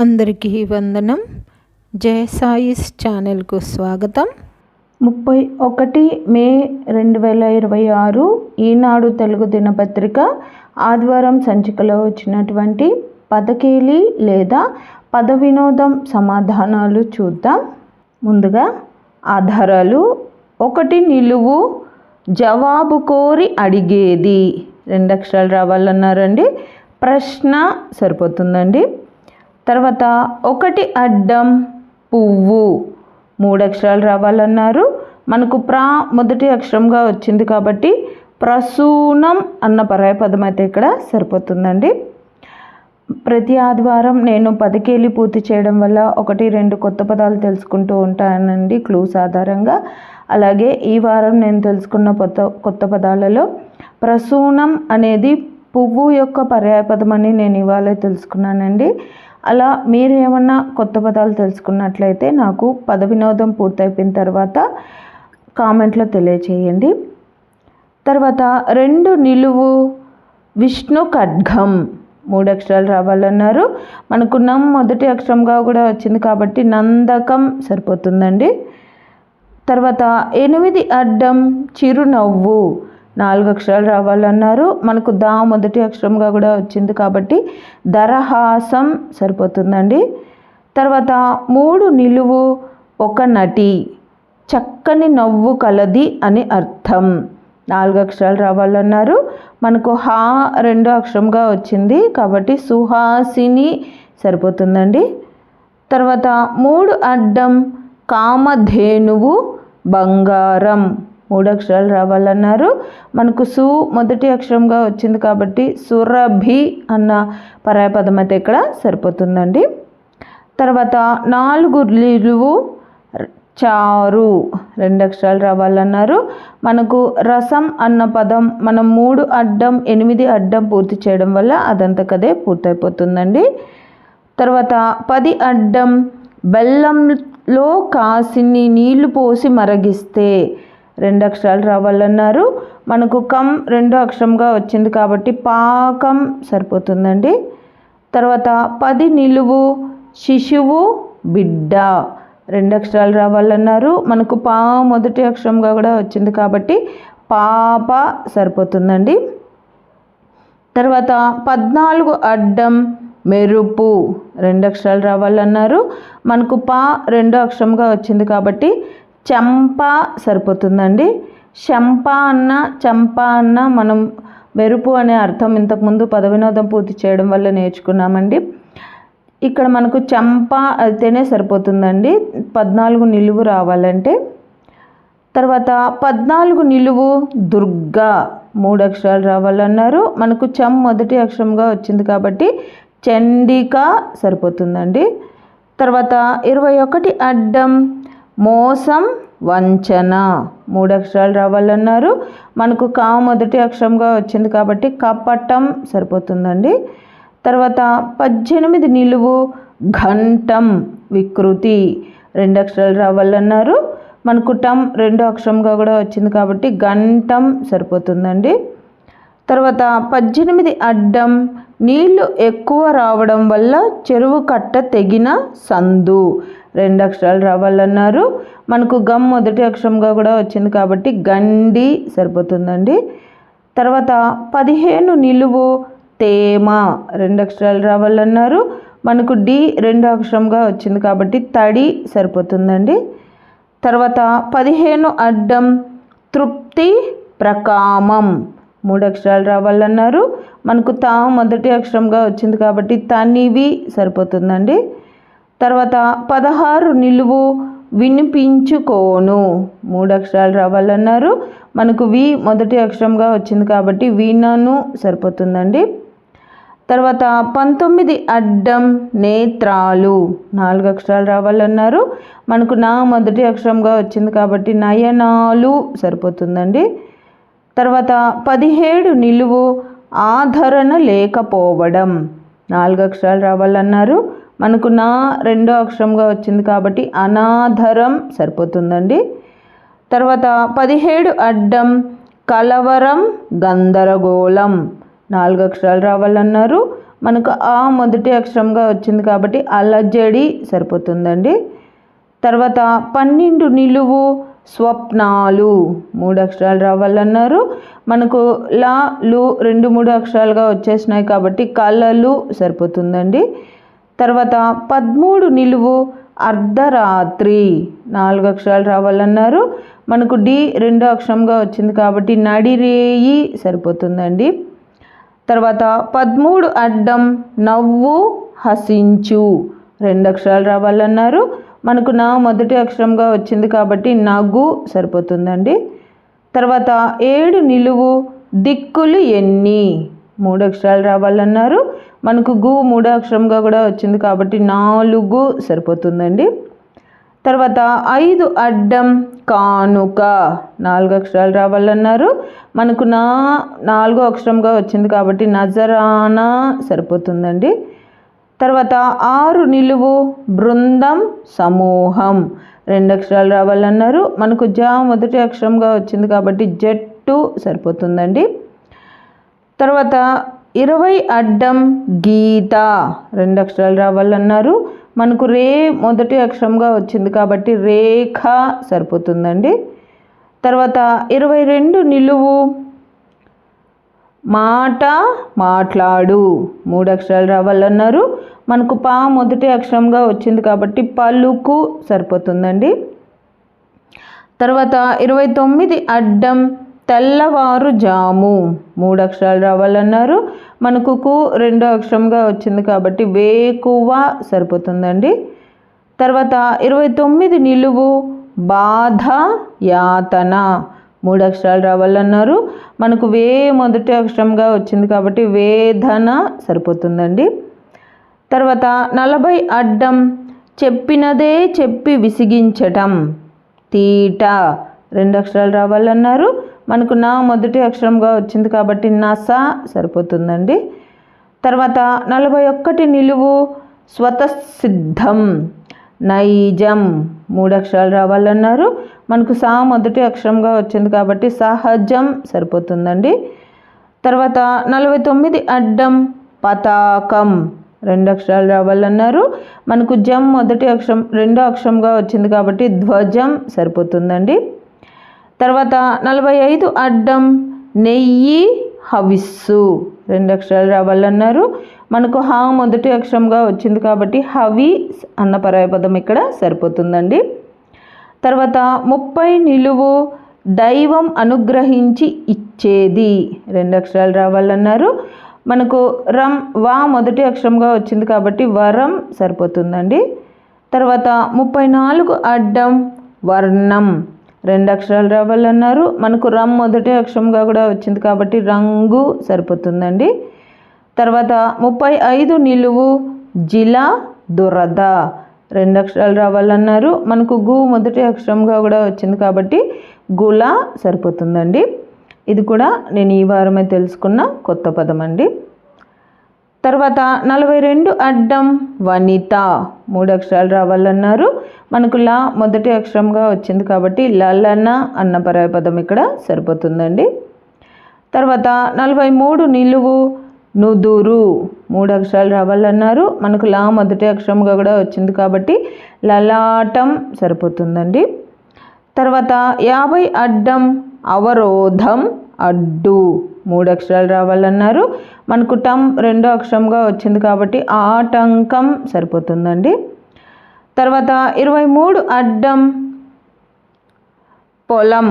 అందరికీ వందనం. జయ సాయిస్ ఛానల్కు స్వాగతం. 31 మే 2026 ఈనాడు తెలుగు దినపత్రిక ఆదివారం సంచికలో వచ్చినటువంటి పదకేలి లేదా పద వినోదం సమాధానాలు చూద్దాం. ముందుగా ఆధారాలు. 1 నిలువు జవాబు కోరి అడిగేది 2 అక్షరాలు రావాలన్నారండి. ప్రశ్న సరిపోతుందండి. తర్వాత 1 అడ్డం పువ్వు 3 అక్షరాలు రావాలన్నారు. మనకు మొదటి అక్షరంగా వచ్చింది కాబట్టి ప్రసూనం అన్న పర్యాయ పదం అయితే ఇక్కడ సరిపోతుందండి. ప్రతి ఆదివారం నేను పదకేలి పూర్తి చేయడం వల్ల 1-2 కొత్త పదాలు తెలుసుకుంటూ ఉంటానండి క్లూస్ ఆధారంగా. అలాగే ఈ వారం నేను తెలుసుకున్న కొత్త పదాలలో ప్రసూనం అనేది పువ్వు యొక్క పర్యాయ పదం అని నేను ఇవాళ తెలుసుకున్నానండి. అలా మీరు ఏమన్నా కొత్త పదాలు తెలుసుకున్నట్లయితే నాకు పద వినోదం పూర్తయిపోయిన తర్వాత కామెంట్లో తెలియచేయండి. తర్వాత 2 నిలువు విష్ణు ఖడ్గం 3 అక్షరాలు రావాలన్నారు. మనకు మొదటి అక్షరంగా కూడా వచ్చింది కాబట్టి నందకం సరిపోతుందండి. తర్వాత 8 అడ్డం చిరునవ్వు 4 అక్షరాలు రావాలన్నారు. మనకు మొదటి అక్షరంగా కూడా వచ్చింది కాబట్టి దరహాసం సరిపోతుందండి. తర్వాత 3 నిలువు ఒక నటి చక్కని నవ్వు కలది అని అర్థం 4 అక్షరాలు రావాలన్నారు. మనకు 2 అక్షరంగా వచ్చింది కాబట్టి సుహాసిని సరిపోతుందండి. తర్వాత 3 అడ్డం కామధేనువు బంగారం 3 అక్షరాలు రావాలన్నారు. మనకు మొదటి అక్షరంగా వచ్చింది కాబట్టి సురభి అన్న పర్యాయ పదం అయితే ఇక్కడ సరిపోతుందండి. తర్వాత 4 నిలువు చారు 2 అక్షరాలు రావాలన్నారు. మనకు రసం అన్న పదం మనం 3 అడ్డం 8 అడ్డం పూర్తి చేయడం వల్ల అదంతకదే పూర్తయిపోతుందండి. తర్వాత 10 అడ్డం బెల్లంలో కాసిని నీళ్లు పోసి మరగిస్తే 2 అక్షరాలు రావాలన్నారు. మనకు 2 అక్షరంగా వచ్చింది కాబట్టి పాకం సరిపోతుందండి. తర్వాత 10 నిలువు శిశువు బిడ్డ 2 అక్షరాలు రావాలన్నారు. మనకు మొదటి అక్షరంగా కూడా వచ్చింది కాబట్టి పాప సరిపోతుందండి. తర్వాత 14 అడ్డం మెరుపు 2 అక్షరాలు రావాలన్నారు. మనకు 2 అక్షరంగా వచ్చింది కాబట్టి చెంప సరిపోతుందండి. చెంప అన్న మనం మెరుపు అనే అర్థం ఇంతకుముందు పద వినోదం పూర్తి చేయడం వల్ల నేర్చుకున్నామండి. ఇక్కడ మనకు చెంప అయితేనే సరిపోతుందండి 14 నిలువు రావాలంటే. తర్వాత 14 నిలువు దుర్గా 3 అక్షరాలు రావాలన్నారు. మనకు మొదటి అక్షరంగా వచ్చింది కాబట్టి చండిక సరిపోతుందండి. తర్వాత 21 అడ్డం మోసం వంచన 3 అక్షరాలు రావాలన్నారు. మనకు మొదటి అక్షరంగా వచ్చింది కాబట్టి కపటం సరిపోతుందండి. తర్వాత 18 నిలువు ఘంటం వికృతి 2 అక్షరాలు రావాలన్నారు. మనకు 2 అక్షరంగా కూడా వచ్చింది కాబట్టి గంటం సరిపోతుందండి. తర్వాత 18 అడ్డం నీళ్లు ఎక్కువ రావడం వల్ల చెరువు కట్ట తెగిన సందు 2 అక్షరాలు రావాలన్నారు. మనకు మొదటి అక్షరంగా కూడా వచ్చింది కాబట్టి గండి సరిపోతుందండి. తర్వాత 15 నిలువు తేమ 2 అక్షరాలు రావాలన్నారు. మనకు 2 అక్షరంగా వచ్చింది కాబట్టి తడి సరిపోతుందండి. తర్వాత 15 అడ్డం తృప్తి ప్రకామం 3 అక్షరాలు రావాలన్నారు. మనకు మొదటి అక్షరంగా వచ్చింది కాబట్టి తనివి సరిపోతుందండి. తర్వాత 16 నిలువు వినిపించుకోను 3 అక్షరాలు రావాలన్నారు. మనకు మొదటి అక్షరంగా వచ్చింది కాబట్టి వినను సరిపోతుందండి. తర్వాత 19 అడ్డం నేత్రాలు 4 అక్షరాలు రావాలన్నారు. మనకు మొదటి అక్షరంగా వచ్చింది కాబట్టి నయనాలు సరిపోతుందండి. తర్వాత 17 నిలువు ఆదరణ లేకపోవడం 4 అక్షరాలు రావాలన్నారు. మనకు 2 అక్షరంగా వచ్చింది కాబట్టి అనాధరం సరిపోతుందండి. తర్వాత 17 అడ్డం కలవరం గందరగోళం 4 అక్షరాలు రావాలన్నారు. మనకు ఆ మొదటి అక్షరంగా వచ్చింది కాబట్టి అలజడి సరిపోతుందండి. తర్వాత 12 నిలువు స్వప్నాలు 3 అక్షరాలు రావాలన్నారు. మనకు లా లు 2, 3 అక్షరాలుగా వచ్చేసినాయి కాబట్టి కళలు సరిపోతుందండి. తర్వాత 13 నిలువు అర్ధరాత్రి 4 అక్షరాలు రావాలన్నారు. మనకు డి 2 అక్షరంగా వచ్చింది కాబట్టి నడిరేయి సరిపోతుందండి. తర్వాత 13 అడ్డం నవ్వు హసించు 2 అక్షరాలు రావాలన్నారు. మనకు నా మొదటి అక్షరంగా వచ్చింది కాబట్టి నగు సరిపోతుందండి. తర్వాత 7 నిలువు దిక్కులు ఎన్ని 3 అక్షరాలు రావాలన్నారు. మనకు గు 3 అక్షరంగా కూడా వచ్చింది కాబట్టి 4 సరిపోతుందండి. తర్వాత 5 అడ్డం కానుక 4 అక్షరాలు రావాలన్నారు. మనకు 4 అక్షరంగా వచ్చింది కాబట్టి నజరానా సరిపోతుందండి. తర్వాత 6 నిలువు బృందం సమూహం 2 అక్షరాలు రావాలన్నారు. మనకు జా మొదటి అక్షరంగా వచ్చింది కాబట్టి జట్టు సరిపోతుందండి. తర్వాత 20 అడ్డం గీత 2 అక్షరాలు రావాలన్నారు. మనకు రే మొదటి అక్షరంగా వచ్చింది కాబట్టి రేఖ సరిపోతుందండి. తర్వాత 22 నిలువు మాట మాట్లాడు 3 అక్షరాలు రావాలన్నారు. మనకు పా మొదటి అక్షరంగా వచ్చింది కాబట్టి పలుకు సరిపోతుందండి. తర్వాత 29 అడ్డం తెల్లవారుజాము 3 అక్షరాలు రావాలన్నారు. మనకు కు 2 అక్షరంగా వచ్చింది కాబట్టి వేకువ సరిపోతుందండి. తర్వాత 29 నిలువు బాధ యాతన 3 అక్షరాలు రావాలన్నారు. మనకు వే మొదటి అక్షరంగా వచ్చింది కాబట్టి వేదన సరిపోతుందండి. తర్వాత 40 అడ్డం చెప్పినదే చెప్పి విసిగించటం తీట 2 అక్షరాలు రావాలన్నారు. మనకు నా మొదటి అక్షరంగా వచ్చింది కాబట్టి నస సరిపోతుందండి. తర్వాత 41 నిలువు స్వతసిద్ధం నైజం 3 అక్షరాలు రావాలన్నారు. మనకు సా మొదటి అక్షరంగా వచ్చింది కాబట్టి సహజం సరిపోతుందండి. తర్వాత 49 అడ్డం పతాకం 2 అక్షరాలు రావాలన్నారు. మనకు జం మొదటి అక్షరం 2 అక్షరంగా వచ్చింది కాబట్టి ధ్వజం సరిపోతుందండి. తర్వాత 45 అడ్డం నెయ్యి హవిస్సు 2 అక్షరాలు రావాలన్నారు. మనకు హా మొదటి అక్షరంగా వచ్చింది కాబట్టి హవి అన్న పర్యాయపదం ఇక్కడ సరిపోతుందండి. తర్వాత 30 నిలువు దైవం అనుగ్రహించి ఇచ్చేది 2 అక్షరాలు రావాలన్నారు. మనకు రం వా మొదటి అక్షరంగా వచ్చింది కాబట్టి వరం సరిపోతుందండి. తర్వాత 34 అడ్డం వర్ణం 2 అక్షరాలు రావాలన్నారు. మనకు రం మొదటి అక్షరంగా కూడా వచ్చింది కాబట్టి రంగు సరిపోతుందండి. తర్వాత 35 నిలువు జిల దురద 2 అక్షరాలు రావాలన్నారు. మనకు గు మొదటి అక్షరంగా కూడా వచ్చింది కాబట్టి గుల సరిపోతుందండి. ఇది కూడా నేను ఈ వారమే తెలుసుకున్న కొత్త పదం అండి. తర్వాత 42 అడ్డం వనిత 3 అక్షరాలు రావాలన్నారు. మనకు లా మొదటి అక్షరంగా వచ్చింది కాబట్టి లలన అన్న పర్యాయపదం ఇక్కడ సరిపోతుందండి. తర్వాత 43 నిలువు నుదురు 3 అక్షరాలు రావాలన్నారు. మనకు లా మొదటి అక్షరంగా కూడా వచ్చింది కాబట్టి లలాటం సరిపోతుందండి. తర్వాత 50 అడ్డం అవరోధం అడ్డు 3 అక్షరాలు రావాలన్నారు. మనకు టం 2 అక్షరంగా వచ్చింది కాబట్టి ఆటంకం సరిపోతుందండి. తర్వాత 23 అడ్డం పొలం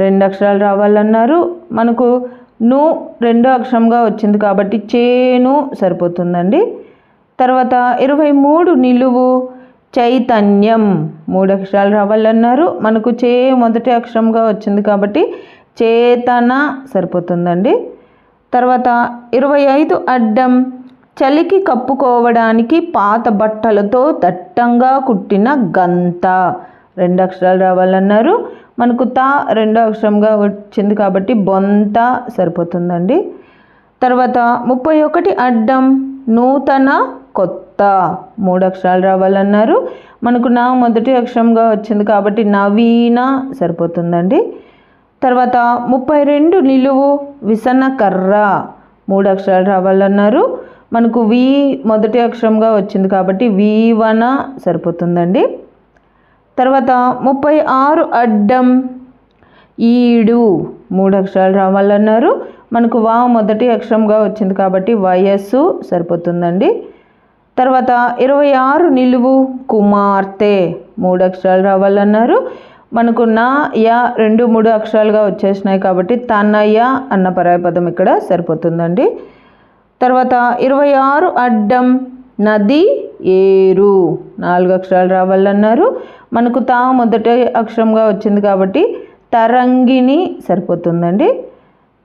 2 అక్షరాలు రావాలన్నారు. మనకు ను 2 అక్షరంగా వచ్చింది కాబట్టి చేను సరిపోతుందండి. తర్వాత 23 నిలువు చైతన్యం 3 అక్షరాలు రావాలన్నారు. మనకు చే మొదటి అక్షరంగా వచ్చింది కాబట్టి చేతన సరిపోతుందండి. తర్వాత 25 అడ్డం చలికి కప్పుకోవడానికి పాత బట్టలతో దట్టంగా కుట్టిన గంత 2 అక్షరాలు రావాలన్నారు. మనకు తా 2 అక్షరంగా వచ్చింది కాబట్టి బొంత సరిపోతుందండి. తర్వాత 31 అడ్డం నూతన కొత్త 3 అక్షరాలు రావాలన్నారు. మనకు నా మొదటి అక్షరంగా వచ్చింది కాబట్టి నవీన సరిపోతుందండి. తర్వాత 32 నిలువు విసనకర్ర 3 అక్షరాలు రావాలన్నారు. మనకు వి మొదటి అక్షరంగా వచ్చింది కాబట్టి వీవన సరిపోతుందండి. తర్వాత 36 అడ్డం ఈడు 3 అక్షరాలు రావాలన్నారు. మనకు వా మొదటి అక్షరంగా వచ్చింది కాబట్టి వయస్సు సరిపోతుందండి. తర్వాత 26 నిలువు కుమార్తె 3 అక్షరాలు రావాలన్నారు. మనకు నా యా 2, 3 అక్షరాలుగా వచ్చేసినాయి కాబట్టి తనయ అన్న పరాయపదం ఇక్కడ సరిపోతుందండి. తర్వాత 26 అడ్డం నది ఏరు 4 అక్షరాలు రావాలన్నారు. మనకు తా మొదటి అక్షరంగా వచ్చింది కాబట్టి తరంగిణి సరిపోతుందండి.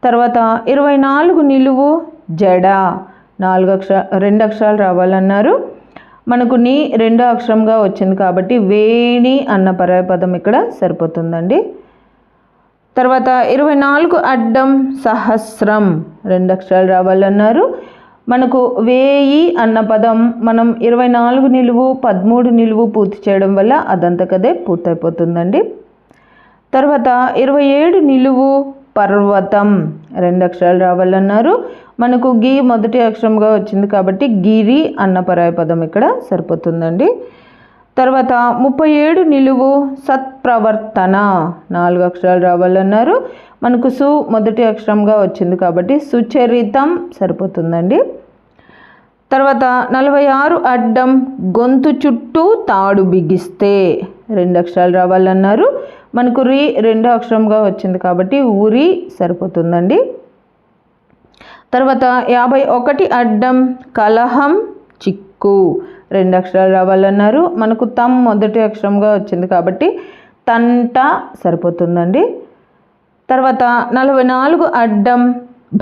తర్వాత 24 నిలువు జడ 2 అక్షరాలు రావాలన్నారు. మనకు నీ 2 అక్షరంగా వచ్చింది కాబట్టి వేణి అన్న పరాయపదం ఇక్కడ సరిపోతుందండి. తర్వాత 24 అడ్డం సహస్రం 2 అక్షరాలు రావాలన్నారు. మనకు 1000 అన్న పదం మనం 24 నిలువు 13 నిలువు పూర్తి చేయడం వల్ల అదంతకదే పూర్తయిపోతుందండి. తర్వాత 27 నిలువు పర్వతం 2 అక్షరాలు రావాలన్నారు. మనకు గి మొదటి అక్షరంగా వచ్చింది కాబట్టి గిరి అన్న పరాయపదం ఇక్కడ సరిపోతుందండి. తర్వాత 37 నిలువు సత్ప్రవర్తన 4 అక్షరాలు రావాలన్నారు. మనకు సు మొదటి అక్షరంగా వచ్చింది కాబట్టి సుచరితం సరిపోతుందండి. తర్వాత 46 అడ్డం గొంతు చుట్టూ తాడు బిగిస్తే 2 అక్షరాలు రావాలన్నారు. మనకు రి 2 అక్షరంగా వచ్చింది కాబట్టి ఉరి సరిపోతుందండి. తర్వాత 51 అడ్డం కలహం చిక్కు 2 అక్షరాలు రావాలన్నారు. మనకు తమ్ మొదటి అక్షరంగా వచ్చింది కాబట్టి తంట సరిపోతుందండి. తర్వాత 44 అడ్డం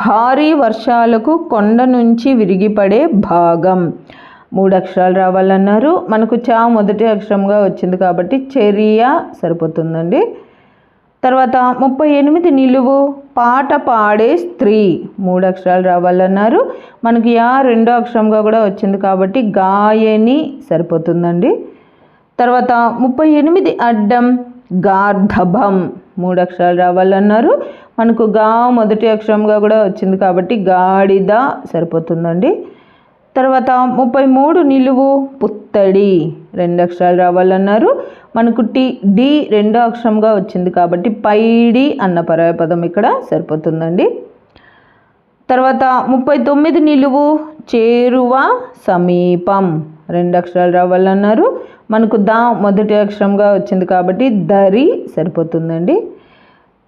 భారీ వర్షాలకు కొండ నుంచి విరిగిపడే భాగం 3 అక్షరాలు రావాలన్నారు. మనకు చా మొదటి అక్షరంగా వచ్చింది కాబట్టి చర్య సరిపోతుందండి. తర్వాత 38 నిలువు పాట పాడే స్త్రీ 3 అక్షరాలు రావాలన్నారు. మనకి యా 2 అక్షరంగా కూడా వచ్చింది కాబట్టి గాయని సరిపోతుందండి. తర్వాత 38 అడ్డం గార్ధభం 3 అక్షరాలు రావాలన్నారు. మనకు గా మొదటి అక్షరంగా కూడా వచ్చింది కాబట్టి గాడిద సరిపోతుందండి. తర్వాత 33 నిలువు పుత్తడి 2 అక్షరాలు రావాలన్నారు. మనకు డి 2 అక్షరంగా వచ్చింది కాబట్టి పైడి అన్న పరాయపదం ఇక్కడ సరిపోతుందండి. తర్వాత 39 నిలువు చేరువ సమీపం 2 అక్షరాలు రావాలన్నారు. మనకు దా మొదటి అక్షరంగా వచ్చింది కాబట్టి దరి సరిపోతుందండి.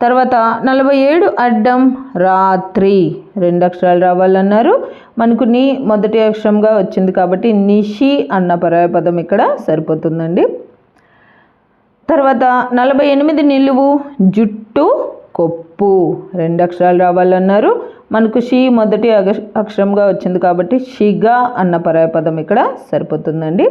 తర్వాత 47 అడ్డం రాత్రి 2 అక్షరాలు రావాలన్నారు. మనకు నీ మొదటి అక్షరంగా వచ్చింది కాబట్టి నిషి అన్న పరాయపదం ఇక్కడ సరిపోతుందండి. తర్వాత 48 నిలువు జుట్టు కొప్పు 2 అక్షరాలు రావాలన్నారు. మనకు షి మొదటి అక్షరంగా వచ్చింది కాబట్టి షిగా అన్న పరాయపదం ఇక్కడ సరిపోతుందండి.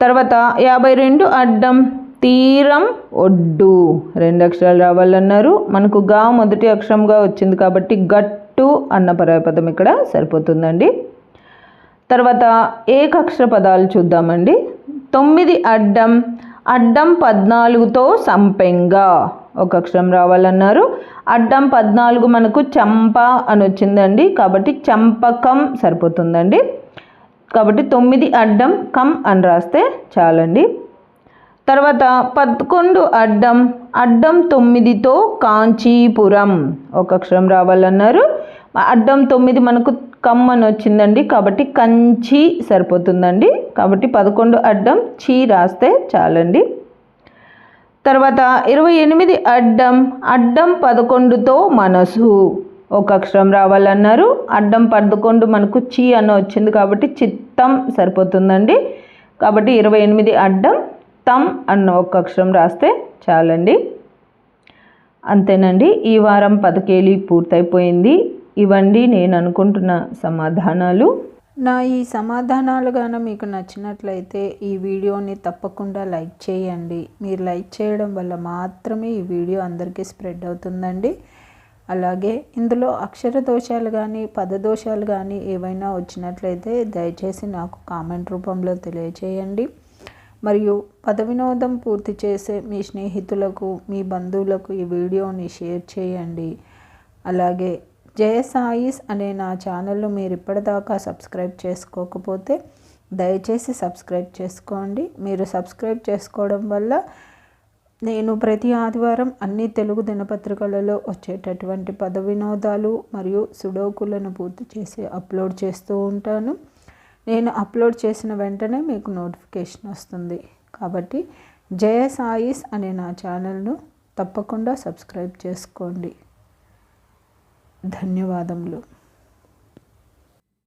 తర్వాత 52 అడ్డం తీరం ఒడ్డు 2 అక్షరాలు రావాలన్నారు. మనకు గా మొదటి అక్షరంగా వచ్చింది కాబట్టి గట్టు అన్న పరాయపదం ఇక్కడ సరిపోతుందండి. తర్వాత ఏకక్షర పదాలు చూద్దామండి. 9 అడ్డం 14తో సంపెంగా 1 అక్షరం రావాలన్నారు. అడ్డం 14 మనకు చంప అని వచ్చిందండి కాబట్టి చంపకం సరిపోతుందండి. కాబట్టి 9 అడ్డం కం అని రాస్తే చాలండి. తర్వాత 11 అడ్డం 9తో కాంచీపురం 1 అక్షరం రావాలన్నారు. అడ్డం 9 మనకు కమ్ అని వచ్చిందండి కాబట్టి కంచి సరిపోతుందండి. కాబట్టి 11 అడ్డం చీ రాస్తే చాలండి. తర్వాత 28 అడ్డం 11తో మనసు 1 అక్షరం రావాలన్నారు. అడ్డం 11 మనకు చీ అని వచ్చింది కాబట్టి చిత్తం సరిపోతుందండి. కాబట్టి 28 అడ్డం తమ్ అన్న 1 అక్షరం రాస్తే చాలండి. అంతేనండి. ఈ వారం పదకేలి పూర్తయిపోయింది. ఇవండి నేను అనుకుంటున్న సమాధానాలు. నా ఈ సమాధానాలు గాన మీకు నచ్చినట్లయితే ఈ వీడియోని తప్పకుండా లైక్ చేయండి. మీరు లైక్ చేయడం వల్ల మాత్రమే ఈ వీడియో అందరికీ స్ప్రెడ్ అవుతుందండి. అలాగే ఇందులో అక్షర దోషాలు కానీ పదదోషాలు కానీ ఏవైనా వచ్చినట్లయితే దయచేసి నాకు కామెంట్ రూపంలో తెలియచేయండి. మరియు పద వినోదం పూర్తి చేసే మీ స్నేహితులకు మీ బంధువులకు ఈ వీడియోని షేర్ చేయండి. అలాగే జయ సాయిస్ అనే నా ఛానల్ను మీరు ఇప్పటిదాకా సబ్స్క్రైబ్ చేసుకోకపోతే దయచేసి సబ్స్క్రైబ్ చేసుకోండి. మీరు సబ్స్క్రైబ్ చేసుకోవడం వల్ల నేను ప్రతి ఆదివారం అన్ని తెలుగు దినపత్రికలలో వచ్చేటటువంటి పద వినోదాలు మరియు సుడోకులను పూర్తి చేసి అప్లోడ్ చేస్తూ ఉంటాను. నేను అప్లోడ్ చేసిన వెంటనే మీకు నోటిఫికేషన్ వస్తుంది. కాబట్టి జయ సాయిస్ అనే నా ఛానల్ను తప్పకుండా సబ్స్క్రైబ్ చేసుకోండి. ధన్యవాదములు.